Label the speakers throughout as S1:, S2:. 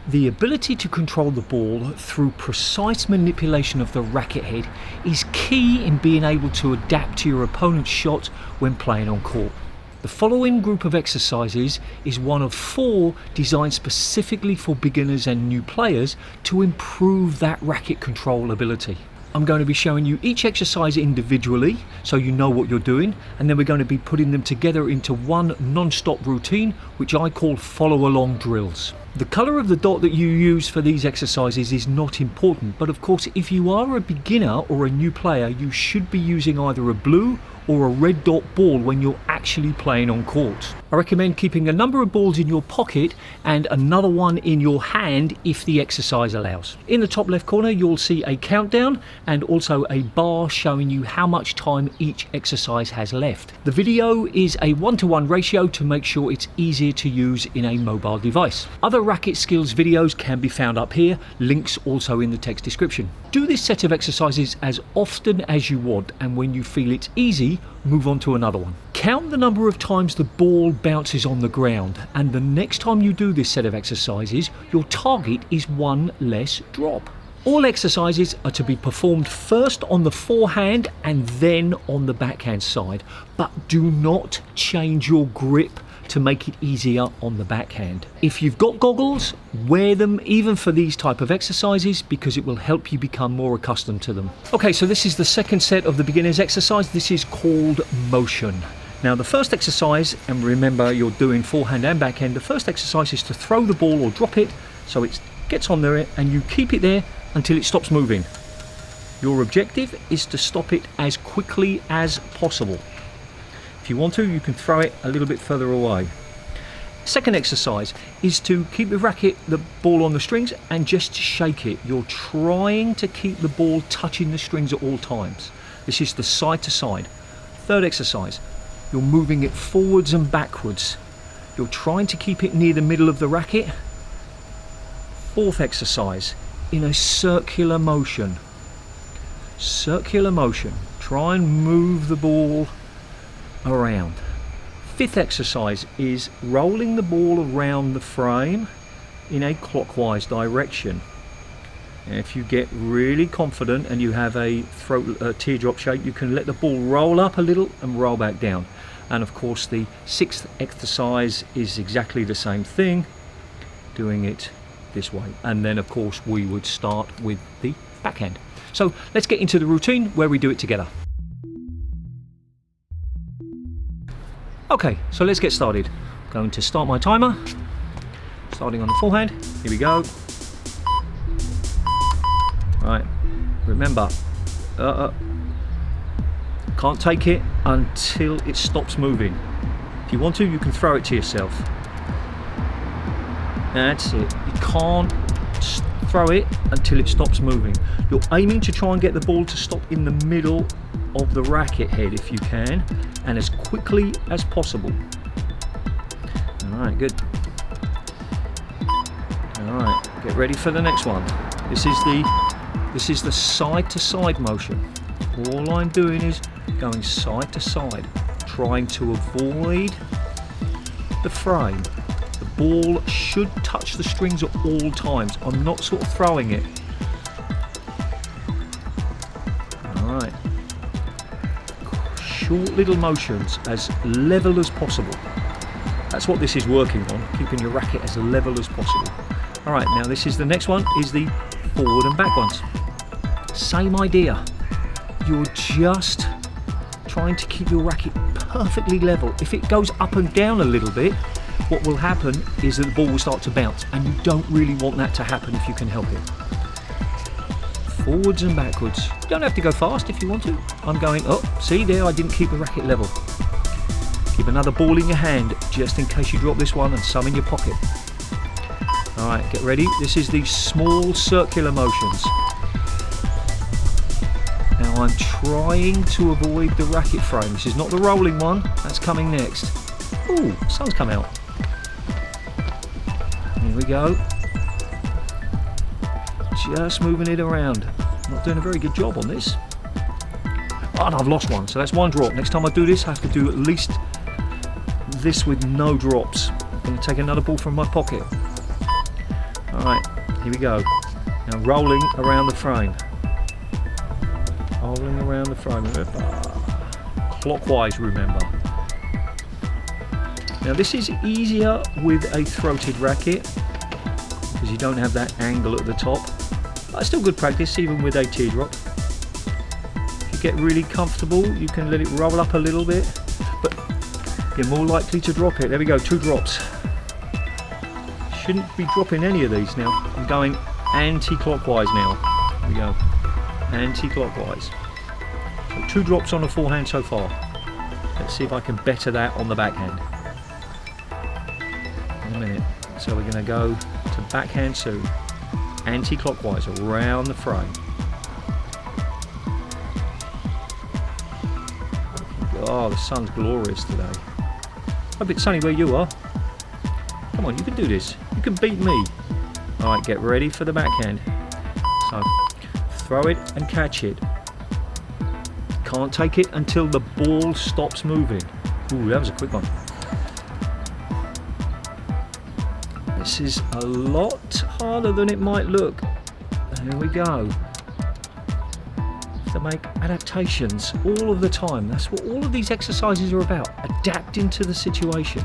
S1: The ability to control the ball through precise manipulation of the racket head is key in being able to adapt to your opponent's shot when playing on court. The following group of exercises is one of 4 designed specifically for beginners and new players to improve that racket control ability. I'm going to be showing you each exercise individually so you know what you're doing, and then we're going to be putting them together into one non-stop routine which I call follow along drills. The colour of the dot that you use for these exercises is not important, but of course if you are a beginner or a new player you should be using either a blue or a red dot ball when you're actually playing on court. I recommend keeping a number of balls in your pocket and another one in your hand if the exercise allows. In the top left corner you'll see a countdown and also a bar showing you how much time each exercise has left. The video is a 1-to-1 ratio to make sure it's easier to use in a mobile device. Other racket skills videos can be found up here, links also in the text description. Do this set of exercises as often as you want, and when you feel it's easy, move on to another one. Count the number of times the ball bounces on the ground, and the next time you do this set of exercises, your target is 1 less drop. All exercises are to be performed first on the forehand and then on the backhand side, but do not change your grip to make it easier on the backhand. If you've got goggles, wear them even for these type of exercises because it will help you become more accustomed to them. Okay, so this is the second set of the beginner's exercise. This is called motion. Now the first exercise, and remember you're doing forehand and backhand, the first exercise is to throw the ball or drop it so it gets on there and you keep it there until it stops moving. Your objective is to stop it as quickly as possible. If you want to, you can throw it a little bit further away. Second exercise is to keep the ball on the strings and just shake it. You're trying to keep the ball touching the strings at all times. This is the side to side. Third exercise, you're moving it forwards and backwards. You're trying to keep it near the middle of the racket. Fourth exercise, in a circular motion. Circular motion. Try and move the ball around. Fifth exercise is rolling the ball around the frame in a clockwise direction. And if you get really confident and you have a teardrop shape, you can let the ball roll up a little and roll back down. And of course the sixth exercise is exactly the same thing, doing it this way. And then of course we would start with the backhand. So let's get into the routine where we do it together. Okay, so let's get started. I'm going to start my timer, starting on the forehand. Here we go. Right, remember, can't take it until it stops moving. If you want to, you can throw it to yourself. That's it. You can't throw it until it stops moving. You're aiming to try and get the ball to stop in the middle of the racket head if you can, and as quickly as possible. Alright, good. Alright, get ready for the next one. This is the side to side motion. All I'm doing is going side to side, trying to avoid the frame. The ball should touch the strings at all times. I'm not sort of throwing it. Alright. Short little motions, as level as possible. That's what this is working on, keeping your racket as level as possible. Alright, now this is the next one, is the forward and back ones. Same idea. You're just trying to keep your racket perfectly level. If it goes up and down a little bit, what will happen is that the ball will start to bounce, and you don't really want that to happen if you can help it. Forwards and backwards. You don't have to go fast if you want to. I'm going, oh, see there, I didn't keep the racket level. Keep another ball in your hand just in case you drop this one, and some in your pocket. Alright, get ready. This is the small circular motions. Now I'm trying to avoid the racket frame. This is not the rolling one, that's coming next. Ooh, sun's come out. Here we go. Just moving it around. Not doing a very good job on this. Oh, and I've lost one, so that's one drop. Next time I do this, I have to do at least this with no drops. I'm going to take another ball from my pocket. Alright, here we go. Now rolling around the frame. Rolling around the frame. Clockwise, remember. Now this is easier with a throated racket because you don't have that angle at the top. But it's still good practice even with a teardrop. If you get really comfortable, you can let it roll up a little bit, but you're more likely to drop it. There we go, 2 drops. Shouldn't be dropping any of these now. I'm going anti-clockwise now. Here we go, anti-clockwise. So 2 drops on the forehand so far. Let's see if I can better that on the backhand. In a minute. So we're going to go to backhand soon. Anti-clockwise around the frame. Oh, the sun's glorious today. Hope it's sunny where you are. Come on, you can do this. You can beat me. Alright, get ready for the backhand. So, throw it and catch it. Can't take it until the ball stops moving. Ooh, that was a quick one. This is a lot harder than it might look. Here we go. To make adaptations all of the time. That's what all of these exercises are about. Adapting to the situation.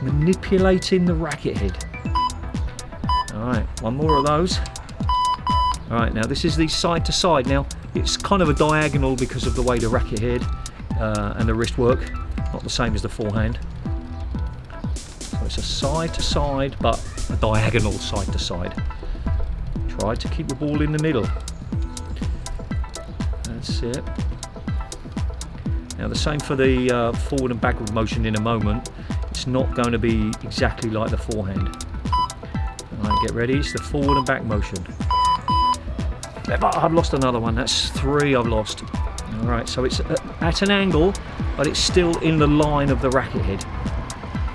S1: Manipulating the racket head. Alright, one more of those. Alright, now this is the side to side. Now, it's kind of a diagonal because of the way the racket head and the wrist work. Not the same as the forehand. So it's a side to side, but a diagonal side to side. Try to keep the ball in the middle. That's it. Now the same for the forward and backward motion in a moment. It's not going to be exactly like the forehand. Alright, get ready. It's the forward and back motion. I've lost another one. That's 3 I've lost. Alright, so it's at an angle, but it's still in the line of the racket head.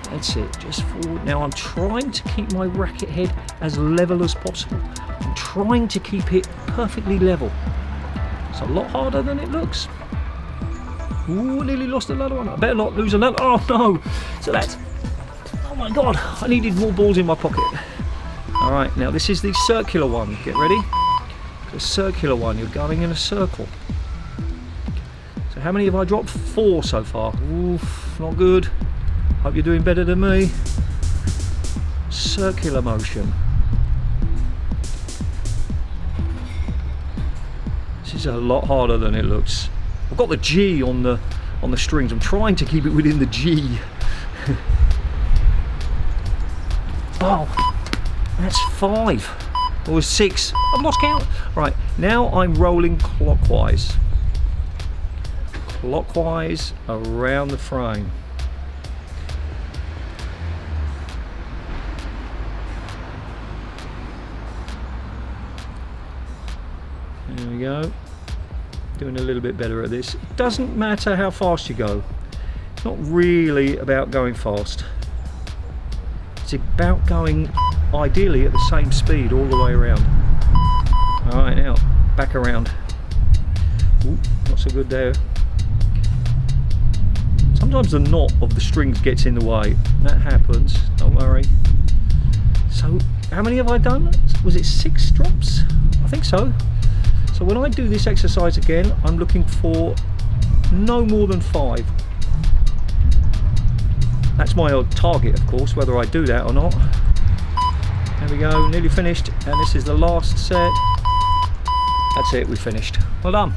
S1: That's it, just forward. Now I'm trying to keep my racket head as level as possible. I'm trying to keep it perfectly level. It's a lot harder than it looks. Ooh, nearly lost another one. I better not lose another. Oh no! So that's... Oh my god, I needed more balls in my pocket. Alright, now this is the circular one. Get ready. The circular one, you're going in a circle. So how many have I dropped? 4 so far. Oof, not good. Hope you're doing better than me. Circular motion. This is a lot harder than it looks. I've got the G on the strings. I'm trying to keep it within the G. Oh, that's 5 or 6. I've lost count. Right, now I'm rolling clockwise. Clockwise around the frame. There we go. Doing a little bit better at this. It doesn't matter how fast you go. It's not really about going fast. It's about going ideally at the same speed all the way around. Alright, now back around. Ooh, not so good there. Sometimes the knot of the strings gets in the way. That happens, don't worry. So how many have I done? Was it 6 drops? I think so. So when I do this exercise again, I'm looking for no more than 5. That's my old target, of course, whether I do that or not. There we go, nearly finished, and this is the last set. That's it, we finished. Well done.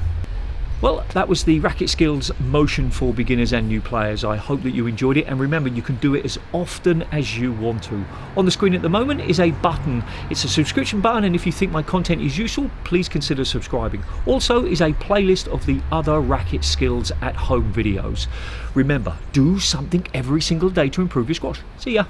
S1: Well, that was the Racket Skills motion for beginners and new players. I hope that you enjoyed it, and remember, you can do it as often as you want to. On the screen at the moment is a button. It's a subscription button, and if you think my content is useful, please consider subscribing. Also is a playlist of the other Racket Skills at Home videos. Remember, do something every single day to improve your squash. See ya.